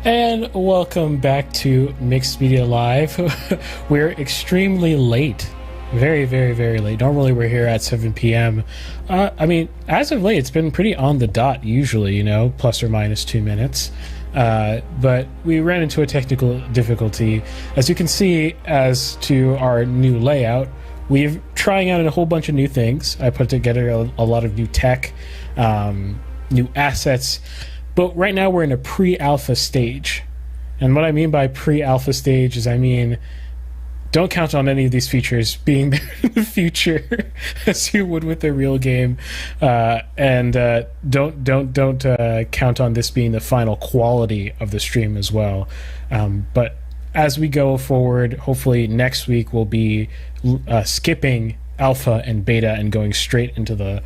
And welcome back to Mixed Media Live. We're extremely late. Very, very, very late. Normally we're here at 7 p.m. As of late, it's been pretty on the dot usually, plus or minus 2 minutes. But we ran into a technical difficulty. As you can see, as to our new layout, we're trying out a whole bunch of new things. I put together a lot of new tech, new assets. But right now we're in a pre-alpha stage. And what I mean by pre-alpha stage is don't count on any of these features being there in the future as you would with the real game. And don't count on this being the final quality of the stream as well. But as we go forward, hopefully next week we'll be skipping alpha and beta and going straight into the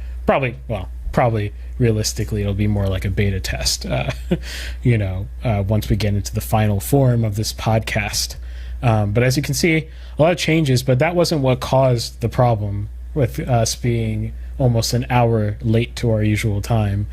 probably realistically it'll be more like a beta test once we get into the final form of this podcast. But as you can see, a lot of changes, but that wasn't what caused the problem with us being almost an hour late to our usual time.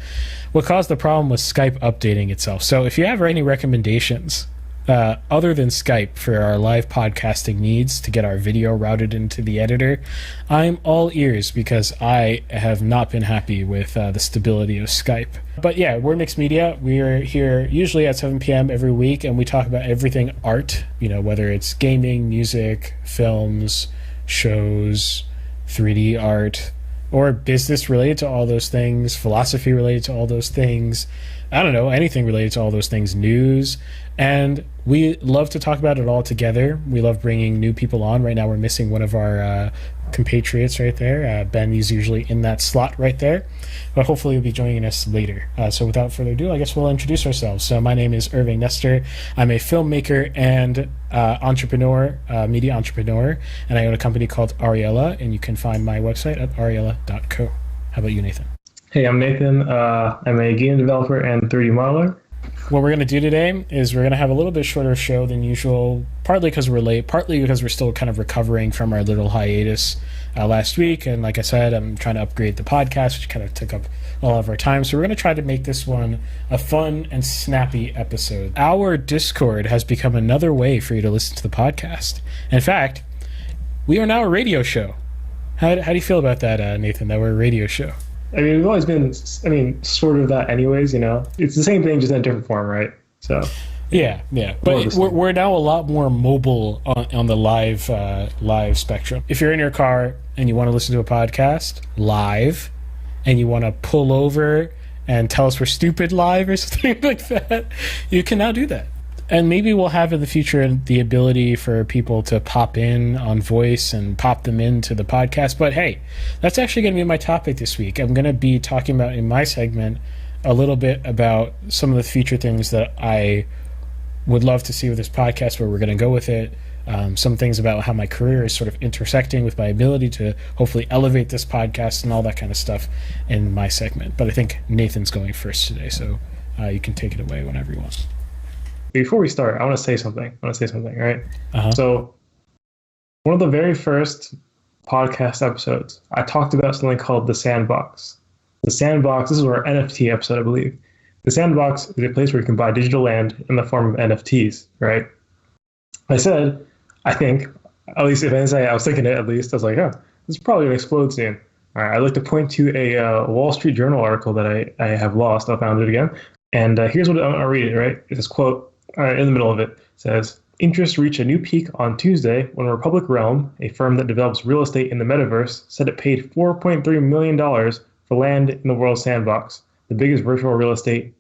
What caused the problem was Skype updating itself. So if you have any recommendations other than Skype for our live podcasting needs to get our video routed into the editor, I'm all ears because I have not been happy with the stability of Skype. But yeah, we're Mixed Media. We're here usually at 7 p.m. every week, and we talk about everything art, whether it's gaming, music, films, shows, 3D art, or business related to all those things, philosophy related to all those things, I don't know, anything related to all those things, news. And we love to talk about it all together. We love bringing new people on. Right now we're missing one of our compatriots right there. Ben is usually in that slot right there, but hopefully he'll be joining us later. So without further ado, I guess we'll introduce ourselves. So my name is Nathan Nestor. I'm a filmmaker and entrepreneur, media entrepreneur, and I own a company called Ariella, and you can find my website at ariella.co. How about you, Nathan? Hey, I'm Nathan. I'm a game developer and 3D modeler. What we're going to do today is we're going to have a little bit shorter show than usual, partly because we're late, partly because we're still kind of recovering from our little hiatus last week. And like I said, I'm trying to upgrade the podcast, which kind of took up all of our time. So we're going to try to make this one a fun and snappy episode. Our Discord has become another way for you to listen to the podcast. In fact, we are now a radio show. How do you feel about that, Nathan, that we're a radio show? We've always been, sort of that anyways, It's the same thing, just in a different form, right? So Yeah. But we're now a lot more mobile on the live spectrum. If you're in your car and you want to listen to a podcast live and you want to pull over and tell us we're stupid live or something like that, you can now do that. And maybe we'll have in the future the ability for people to pop in on voice and pop them into the podcast. But hey, that's actually going to be my topic this week. I'm going to be talking about in my segment a little bit about some of the future things that I would love to see with this podcast, where we're going to go with it. Some things about how my career is sort of intersecting with my ability to hopefully elevate this podcast and all that kind of stuff in my segment. But I think Nathan's going first today, so you can take it away whenever you want. Before we start, I want to say something, right? Uh-huh. So one of the very first podcast episodes, I talked about something called the Sandbox. The Sandbox, this is our NFT episode, I believe. The Sandbox is a place where you can buy digital land in the form of NFTs, right? I said, I think, at least if I didn't say I was thinking it, at least, I was like, this is probably going to explode soon. All right, I'd like to point to a Wall Street Journal article that I have lost. I found it again. And here's what I'll read it, right? It's this quote. In the middle of it says, interest reached a new peak on Tuesday when Republic Realm, a firm that develops real estate in the metaverse, said it paid $4.3 million for land in the world's sandbox, the biggest virtual real estate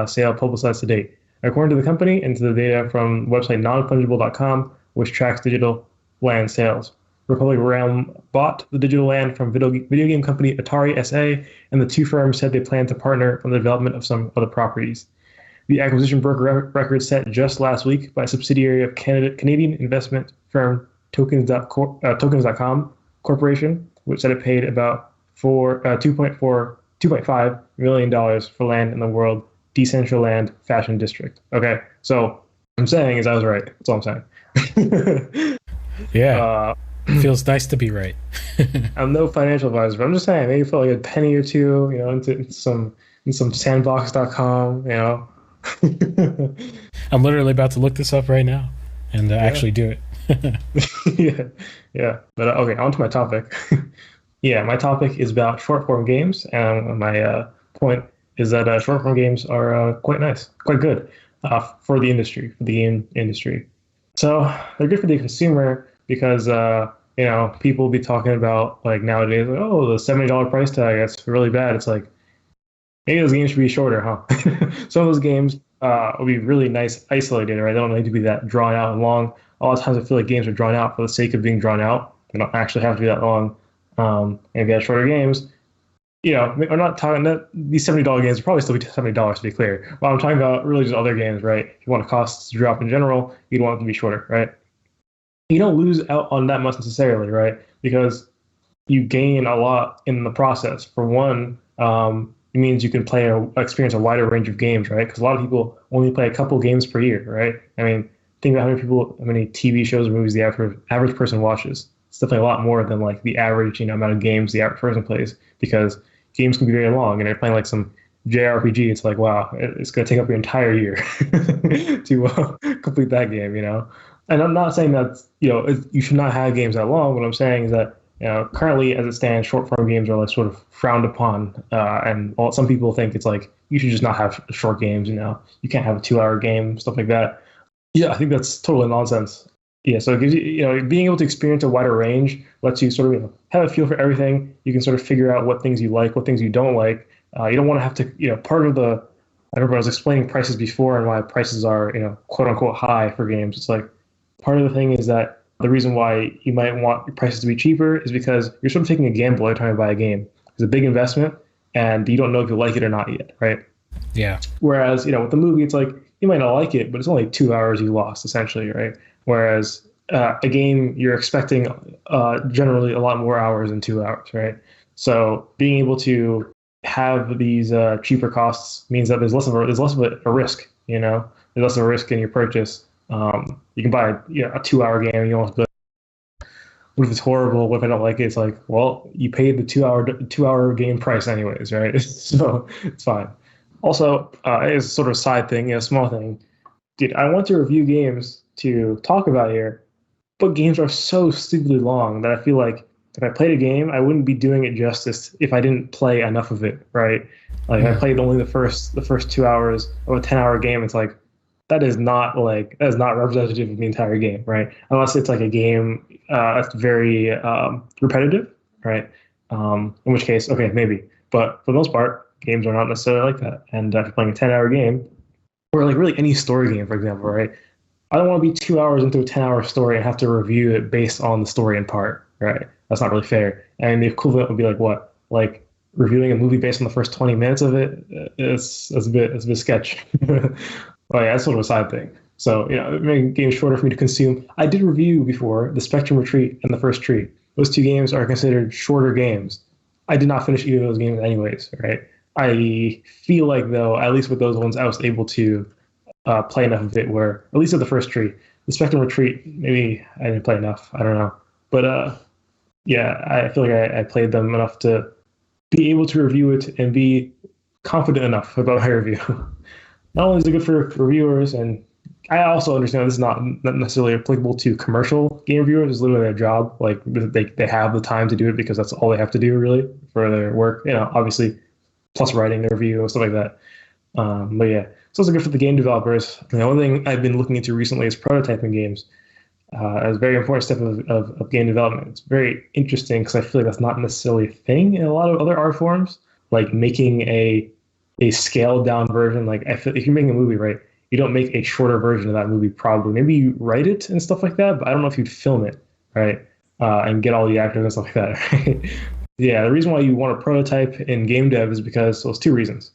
sale publicized to date. According to the company and to the data from website nonfungible.com, which tracks digital land sales. Republic Realm bought the digital land from video game company Atari SA, and the two firms said they plan to partner on the development of some other properties. The acquisition broke record set just last week by a subsidiary of Canadian investment firm tokens.com Corporation, which said it paid about $2.5 million for land in the world Decentraland Fashion District. Okay, so what I'm saying is I was right. That's all I'm saying. Yeah, feels nice to be right. I'm no financial advisor, but I'm just saying maybe put like a penny or two, into some sandbox.com, I'm literally about to look this up right now and actually do it. Yeah. But okay, on to my topic. Yeah, my topic is about short form games, and my point is that short form games are quite nice, quite good for the industry, for the game industry. So they're good for the consumer because people will be talking about like nowadays, like, oh, the $70 price tag, that's really bad. It's like maybe those games should be shorter, huh? Some of those games will be really nice isolated, right? They don't need to be that drawn out and long. A lot of times I feel like games are drawn out for the sake of being drawn out. They don't actually have to be that long. And if you have shorter games, we're not talking that these $70 games will probably still be $70 to be clear. But I'm talking about really just other games, right? If you want costs to drop in general, you'd want them to be shorter, right? You don't lose out on that much necessarily, right? Because you gain a lot in the process. For one, it means you can experience a wider range of games, right? Because a lot of people only play a couple games per year, right? I mean, think about how many TV shows or movies the average person watches. It's definitely a lot more than like the average, amount of games the average person plays, because games can be very long, and they're playing like some JRPG. It's like, wow, it's going to take up your entire year to complete that game, And I'm not saying that you should not have games that long. What I'm saying is that currently, as it stands, short form games are like sort of frowned upon, and some people think it's like you should just not have short games. You can't have a 2-hour game, stuff like that. Yeah, I think that's totally nonsense. Yeah, so it gives you, being able to experience a wider range lets you sort of have a feel for everything. You can sort of figure out what things you like, what things you don't like. You don't want to have to, part of the, I remember I was explaining prices before and why prices are, quote unquote high for games. It's like part of the thing is that the reason why you might want your prices to be cheaper is because you're sort of taking a gamble every time you buy a game. It's a big investment and you don't know if you like it or not yet, right? Yeah. Whereas, with the movie, it's like you might not like it, but it's only 2 hours you lost essentially, right? Whereas a game, you're expecting generally a lot more hours than 2 hours, right? So being able to have these cheaper costs means that there's less of a risk, there's less of a risk in your purchase. You can buy a 2-hour game and you almost be like, what if it's horrible? What if I don't like it? It's like, well, you paid the 2-hour game price anyways, right? So it's fine. Also, it's a sort of side thing, small thing. Dude, I want to review games to talk about here, but games are so stupidly long that I feel like if I played a game, I wouldn't be doing it justice if I didn't play enough of it, right? Like I played only the first 2 hours of a 10-hour game. It's like that is not representative of the entire game, right? Unless it's like a game that's very repetitive, right? In which case, okay, maybe. But for the most part, games are not necessarily like that. And if you're playing a 10-hour game, or like really any story game, for example, right? I don't want to be 2 hours into a 10-hour story and have to review it based on the story in part, right? That's not really fair. And the equivalent would be like what? Like reviewing a movie based on the first 20 minutes of it? It's a bit sketch. Well, yeah, that's sort of a side thing. So, making games shorter for me to consume. I did review before the Spectrum Retreat and the First Tree. Those two games are considered shorter games. I did not finish either of those games anyways, right? I feel like, though, at least with those ones, I was able to play enough of it where, at least at the First Tree, the Spectrum Retreat, maybe I didn't play enough. I don't know. But yeah, I feel like I played them enough to be able to review it and be confident enough about my review. Not only is it good for reviewers, and I also understand this is not necessarily applicable to commercial game reviewers. It's literally their job. Like they have the time to do it because that's all they have to do really for their work. Obviously, plus writing the review and stuff like that. But yeah, it's also good for the game developers. The only thing I've been looking into recently is prototyping games. As a very important step of game development. It's very interesting because I feel like that's not necessarily a thing in a lot of other art forms, like making a scaled down version. Like I feel if you're making a movie, right, you don't make a shorter version of that movie probably. Maybe you write it and stuff like that, but I don't know if you'd film it, right, and get all the actors and stuff like that. Right? Yeah, the reason why you want to prototype in game dev is because there's two reasons.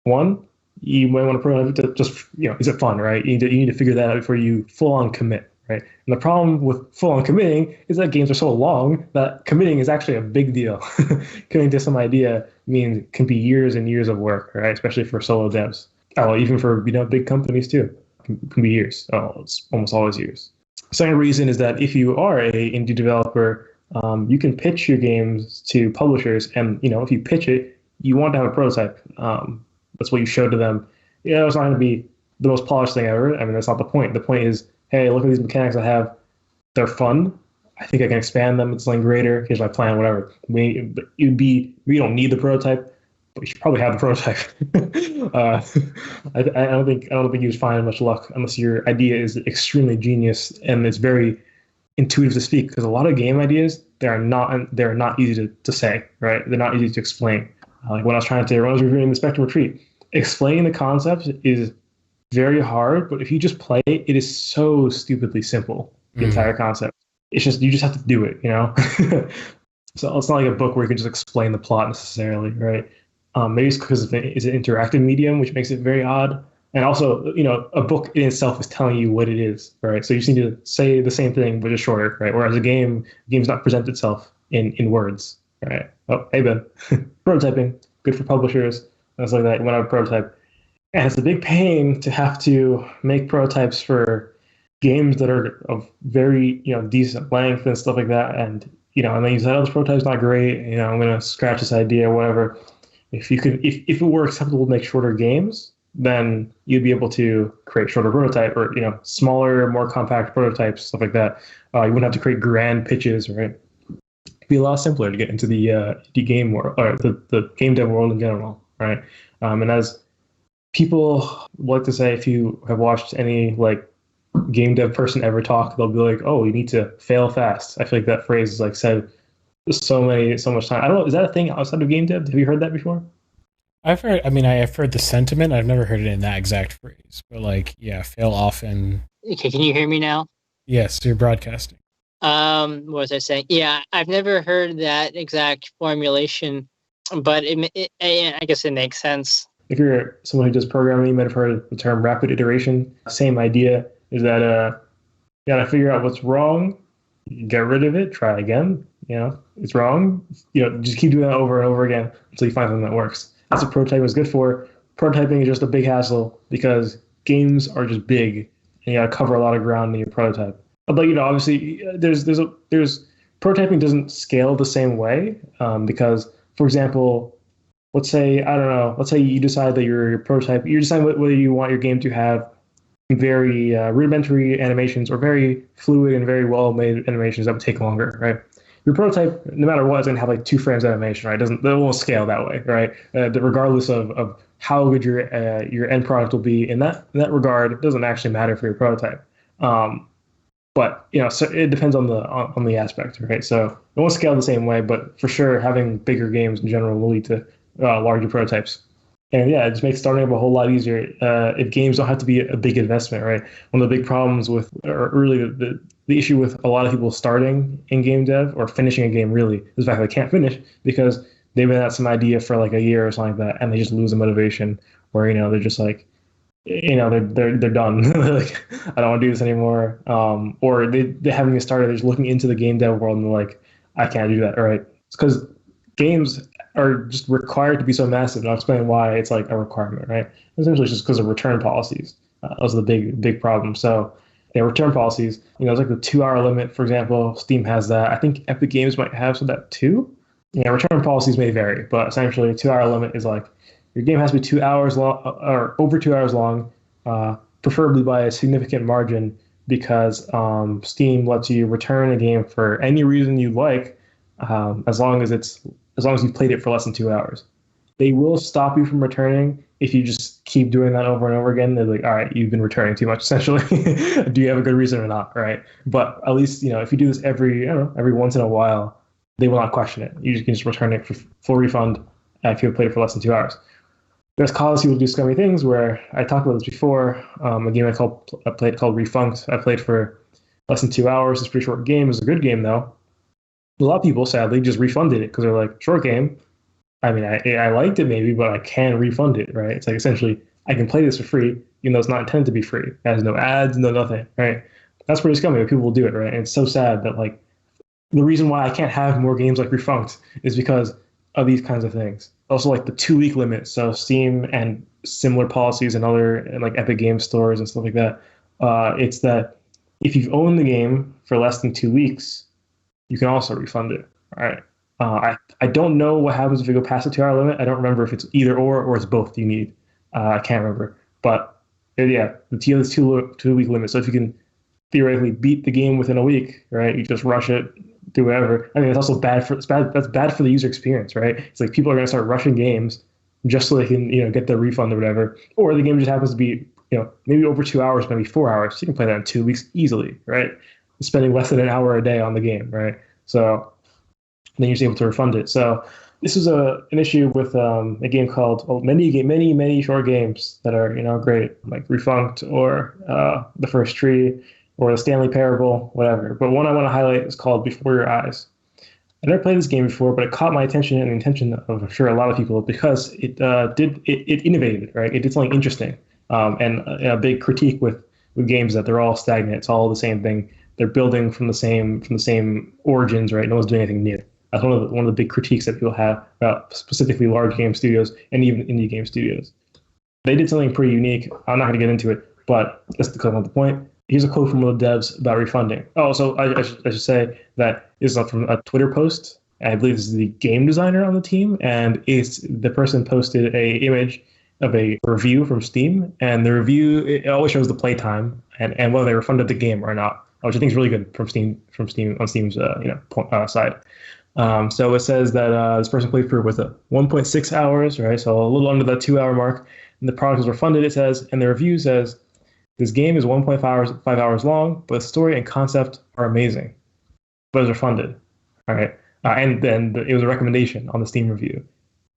One, you might want to prototype to just, is it fun, right? You need to figure that out before you full on commit. Right. And the problem with full on committing is that games are so long that committing is actually a big deal. Committing to some idea can be years and years of work, right? Especially for solo devs. Oh, even for big companies too. Can be years. Oh, it's almost always years. Second reason is that if you are a indie developer, you can pitch your games to publishers, and if you pitch it, you want to have a prototype. That's what you show to them. It's not going to be the most polished thing ever. I mean, that's not the point. The point is, hey, look at these mechanics I have. They're fun. I think I can expand them into something greater. Here's my plan, whatever. We don't need the prototype, but we should probably have the prototype. I don't think you would find much luck unless your idea is extremely genius and it's very intuitive to speak. Because a lot of game ideas, they're not easy to say, right? They're not easy to explain. Like when I was reviewing the Spectrum Retreat, explaining the concept is very hard, but if you just play it, it is so stupidly simple. The entire concept. It's just you just have to do it, you know. So it's not like a book where you can just explain the plot necessarily, right? Maybe it's because it's an interactive medium, which makes it very odd. And also, you know, a book in itself is telling you what it is, right? So you just need to say the same thing but just shorter, right? Whereas a game does not present itself in words, right? Oh, hey Ben, prototyping, good for publishers, things like that. You want to have a prototype, and it's a big pain to have to make prototypes for games that are of very, you know, decent length and stuff like that. And, you know, and then you said, oh, this prototype's not great. You know, I'm going to scratch this idea or whatever. If it were acceptable to make shorter games, then you'd be able to create shorter prototype or, you know, smaller, more compact prototypes, stuff like that. You wouldn't have to create grand pitches, right? It'd be a lot simpler to get into the game world or the game dev world in general, right? And as people like to say, if you have watched any like game dev person ever talk, they'll be like, oh, you need to fail fast. I feel like that phrase is like said so much time. I don't know, is that a thing outside of game dev? Have you heard that before? I've heard the sentiment. I've never heard it in that exact phrase, but like, yeah, fail often. Okay, can you hear me now? Yes, you're broadcasting. What was I saying? Yeah, I've never heard that exact formulation, but I guess it makes sense. If you're someone who does programming, you might have heard the term rapid iteration. Same idea is that you gotta figure out what's wrong, get rid of it, try again. You know, it's wrong. You know, just keep doing that over and over again until you find something that works. That's what prototyping is good for. Prototyping is just a big hassle because games are just big and you gotta cover a lot of ground in your prototype. But you know, obviously, there's prototyping doesn't scale the same way because, for example, let's say you decide that your prototype, you decide whether you want your game to have very rudimentary animations or very fluid and very well-made animations that would take longer, right? Your prototype, no matter what, is going to have like 2 frames animation, right? It won't scale that way, right? Regardless of how good your end product will be in that regard, it doesn't actually matter for your prototype. But you know, so it depends on the aspect, right? So it won't scale the same way, but for sure, having bigger games in general will lead to larger prototypes. And yeah, it just makes starting up a whole lot easier if games don't have to be a big investment, right? One of the big problems with, or really the issue with a lot of people starting in game dev or finishing a game really is the fact that they can't finish because they've been at some idea for like a year or something like that, and they just lose the motivation, where you know they're just like, you know, they're done. They're like, I don't want to do this anymore. Or they haven't even started. They're just looking into the game dev world and they're like, I can't do that. All right, it's because games are just required to be so massive. And I'll explain why it's like a requirement, right? Essentially, it's just because of return policies. Those are the big problem. So, yeah, return policies. You know, it's like the 2-hour limit, for example. Steam has that. I think Epic Games might have some of that too. Yeah, return policies may vary, but essentially, a 2-hour limit is like your game has to be 2 hours long or over 2 hours long, preferably by a significant margin, because Steam lets you return a game for any reason you like, as long as you've played it for less than 2 hours. They will stop you from returning if you just keep doing that over and over again. They're like, all right, you've been returning too much, essentially. Do you have a good reason or not, right? But at least, you know, if you do this every once in a while, they will not question it. You can just return it for full refund if you've played it for less than 2 hours. There's caused people to do scummy things where I talked about this before. A game I played called Refund. I played for less than 2 hours. It's a pretty short game. It was a good game, though. A lot of people, sadly, just refunded it because they're like, short game. I mean, I liked it maybe, but I can refund it, right? It's like essentially I can play this for free, even though it's not intended to be free. It has no ads, no nothing, right? That's pretty scummy, but people will do it, right? And it's so sad that like the reason why I can't have more games like Refund is because of these kinds of things. Also, like the 2-week limit. So Steam and similar policies and other like Epic Games stores and stuff like that. It's that if you've owned the game for less than 2 weeks, you can also refund it. All right. I don't know what happens if you go past the 2-hour limit. I don't remember if it's either or it's both you need. I can't remember. But And yeah, the TO is 2 week limit. So if you can theoretically beat the game within a week, right? You just rush it, do whatever. I mean, it's also that's bad for the user experience, right? It's like people are going to start rushing games just so they can, get their refund or whatever. Or the game just happens to be, maybe over 2 hours, maybe 4 hours. You can play that in 2 weeks easily, right? Spending less than an hour a day on the game, right? So then you're just able to refund it. So this is an issue with a game called many short games that are great, like Refund or The First Tree or the Stanley Parable, whatever. But one I want to highlight is called Before Your Eyes. I never played this game before, but it caught my attention and the attention of, I'm sure, a lot of people because it innovated, right? It did something interesting. And a big critique with games that they're all stagnant. It's all the same thing. They're building from the same origins, right? No one's doing anything new. That's one of the big critiques that people have about specifically large game studios and even indie game studios. They did something pretty unique. I'm not going to get into it, but just to come on the point, here's a quote from one of the devs about refunding. Oh, so I should say that is from a Twitter post. I believe this is the game designer on the team, and the person posted a image of a review from Steam, and the review, it always shows the playtime and whether they refunded the game or not, which I think is really good from Steam on Steam's side. So it says that this person played through with 1.6 hours, right? So a little under that 2 hour mark, and the product was refunded. It says, and the review says, this game is 1.5 hours long, but the story and concept are amazing, but it's refunded. All right, and then it was a recommendation on the Steam review.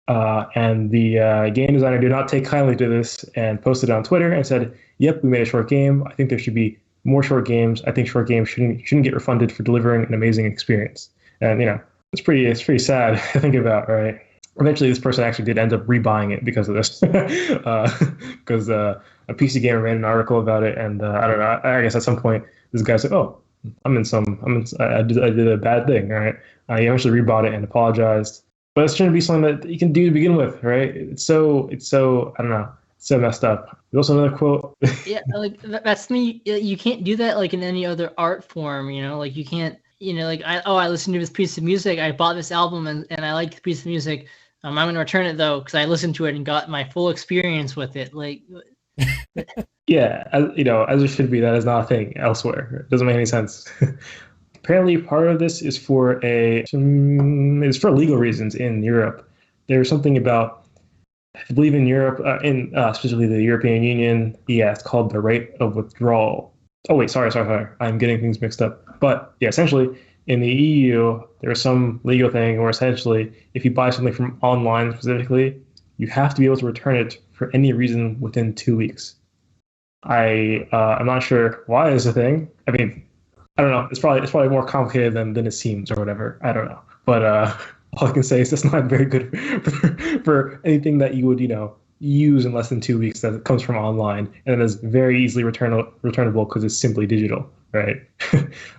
And the game designer did not take kindly to this and posted it on Twitter and said, "Yep, we made a short game. I think there should be more short games. I think short games shouldn't get refunded for delivering an amazing experience." And it's pretty sad to think about, right? Eventually, this person actually did end up rebuying it because of this, because a PC Gamer made an article about it, and I don't know. I guess at some point this guy said, "Oh, I did a bad thing." All right, he eventually rebought it and apologized. But it shouldn't be something that you can do to begin with, right? It's so I don't know, so messed up. There's also another quote. Yeah, like that's me. You can't do that like in any other art form, like you can't. Like I listened to this piece of music. I bought this album and I like the piece of music. I'm going to return it though because I listened to it and got my full experience with it. Like, yeah, as it should be. That is not a thing elsewhere. It doesn't make any sense. Apparently, part of this is for legal reasons in Europe. There's something about, I believe in Europe, specifically the European Union. Yeah, it's called the rate of withdrawal. Oh wait, sorry. I'm getting things mixed up. But yeah, essentially in the EU, there's some legal thing where essentially if you buy something from online specifically, you have to be able to return it for any reason within 2 weeks. I'm not sure why it's a thing. I mean, I don't know. It's probably more complicated than it seems or whatever. I don't know. But all I can say is it's not very good for anything that you would use in less than 2 weeks that comes from online, and it is very easily returnable because it's simply digital, right?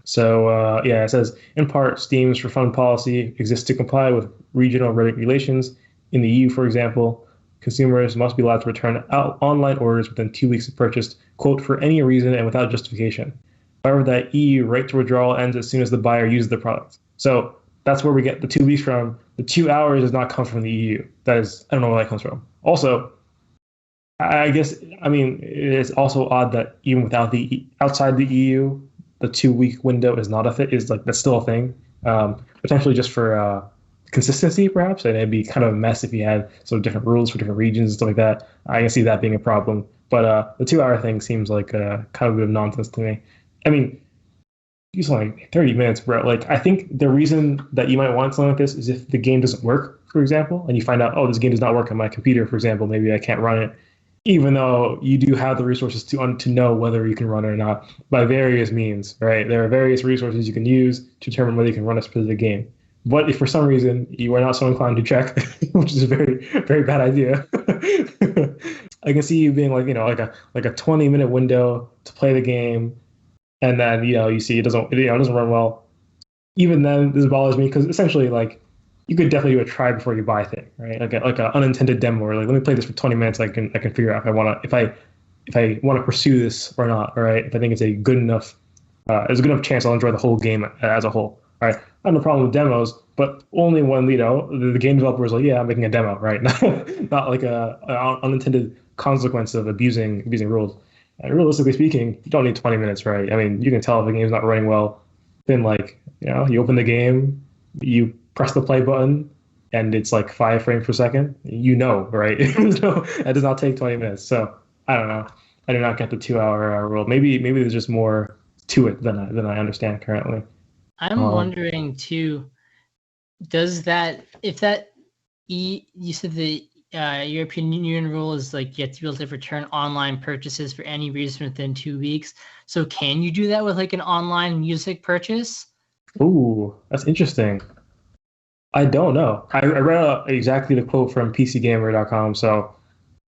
So yeah, it says in part Steam's refund policy exists to comply with regional regulations. In the EU, for example, consumers must be allowed to return online orders within 2 weeks of purchase, quote, for any reason and without justification. However, that EU right to withdrawal ends as soon as the buyer uses the product. So that's where we get the 2 weeks from. The 2 hours does not come from the EU. I don't know where that comes from. Also, I guess, it's also odd that even without outside the EU, the 2 week window is not that's still a thing. Potentially just for consistency, perhaps, and it'd be kind of a mess if you had sort of different rules for different regions and stuff like that. I can see that being a problem. But the 2 hour thing seems like kind of a bit of nonsense to me. I mean, use like 30 minutes, bro. Like, I think the reason that you might want something like this is if the game doesn't work, for example, and you find out, oh, this game does not work on my computer, for example, maybe I can't run it, even though you do have the resources to know whether you can run it or not by various means, right? There are various resources you can use to determine whether you can run a specific game. But if for some reason you are not so inclined to check, which is a very, very bad idea, I can see you being like a 20-minute window to play the game, and then you see it doesn't run well. Even then, this bothers me because essentially, like, you could definitely do a try before you buy thing, right? Like an unintended demo, or like, let me play this for 20 minutes. I can figure out if I want to pursue this or not, right? If I think it's a good enough, there's a good enough chance I'll enjoy the whole game as a whole. All right, I have no problem with demos, but only when the game developer is like, yeah, I'm making a demo, right? Not like a unintended consequence of abusing rules. And realistically speaking, you don't need 20 minutes, right? I mean, you can tell if a game's not running well. Then, like, you open the game, you press the play button, and it's like 5 frames per second. Right? So that does not take 20 minutes. So I don't know. I do not get the 2 hour rule. Maybe there's just more to it than I understand currently. I'm wondering too, does that, if that you said the European Union rule is like you have to be able to return online purchases for any reason within 2 weeks. So can you do that with like an online music purchase? Ooh, that's interesting. I don't know. I read exactly the quote from PCGamer.com, so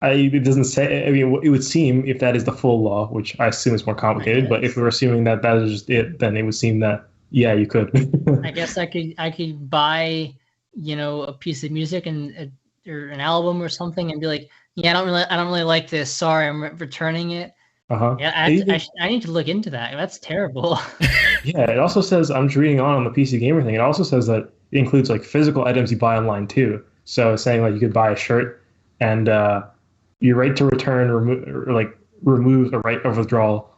it doesn't say. I mean, it would seem if that is the full law, which I assume is more complicated. But if we're assuming that is just it, then it would seem that yeah, you could. I guess I could buy a piece of music and or an album or something and be like, yeah, I don't really like this. Sorry, I'm returning it. Yeah, I need to look into that. That's terrible. Yeah, it also says, I'm just reading on the PC Gamer thing. It also says that it includes like physical items you buy online too. So it's saying like you could buy a shirt and your right to return remove a right of withdrawal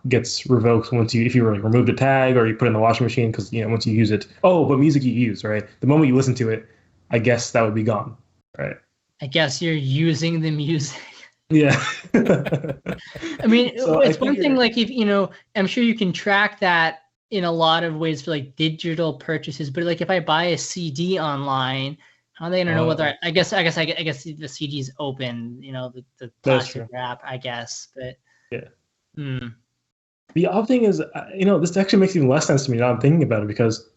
gets revoked if you remove the tag or you put it in the washing machine because once you use it. Oh, but music you use, right? The moment you listen to it, I guess that would be gone, right? I guess you're using the music. Yeah. I mean, so it's one thing like if I'm sure you can track that in a lot of ways for like digital purchases, but like if I buy a CD online, how are they gonna know whether I guess the CD's open, the plastic wrap, I guess, but yeah. The odd thing is, this actually makes even less sense to me now I'm thinking about it because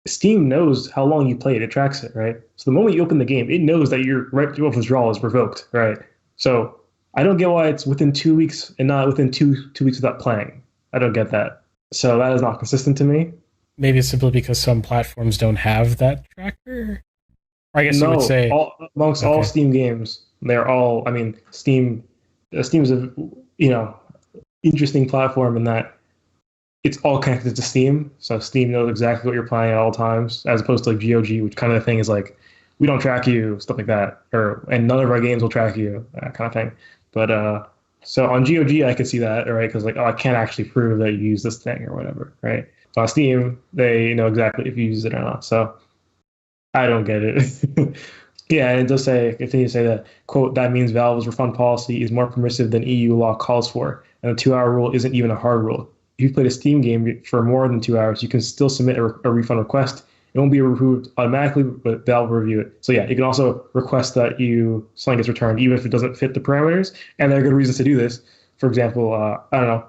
Steam knows how long you played. It tracks it, right? So the moment you open the game, it knows that your right to withdrawal is revoked, right? So I don't get why it's within 2 weeks and not within two weeks without playing. I don't get that. So that is not consistent to me. Maybe it's simply because some platforms don't have that tracker. Or I guess you would say amongst all Steam games, they're all. I mean, Steam is a interesting platform in that it's all connected to Steam. So Steam knows exactly what you're playing at all times, as opposed to like GOG, which kind of the thing is like, we don't track you, stuff like that, and none of our games will track you, that kind of thing. But so on GOG, I could see that, right? Because I can't actually prove that you use this thing or whatever, right? But on Steam, they know exactly if you use it or not. So I don't get it. Yeah, and it does continue to say that, quote, that means Valve's refund policy is more permissive than EU law calls for, and the 2-hour rule isn't even a hard rule. If you played a Steam game for more than 2 hours, you can still submit a refund request. It won't be approved automatically, but Valve will review it. So yeah, you can also request that something gets returned, even if it doesn't fit the parameters. And there are good reasons to do this. For example, I don't know,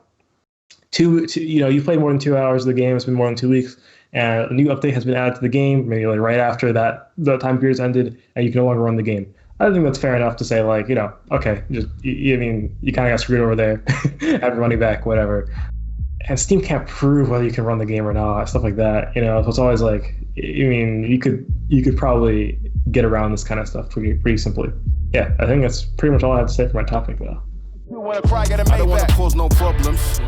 you played more than 2 hours of the game. It's been more than 2 weeks, and a new update has been added to the game, maybe like right after the time period's ended, and you can no longer run the game. I think that's fair enough to say, like, okay, you kind of got screwed over there, have your money back, whatever. And Steam can't prove whether you can run the game or not, stuff like that. So it's always like, you could probably get around this kind of stuff pretty simply. Yeah, I think that's pretty much all I have to say for my topic, though. I don't want to cause no problems.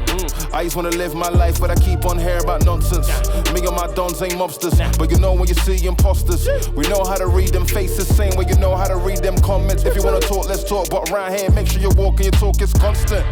I just want to live my life, but I keep on hearing about nonsense. Me and my dons ain't mobsters, but when you see imposters, we know how to read them faces, same way you know how to read them comments. If you want to talk, let's talk, but around here, make sure you're walking your talk is constant.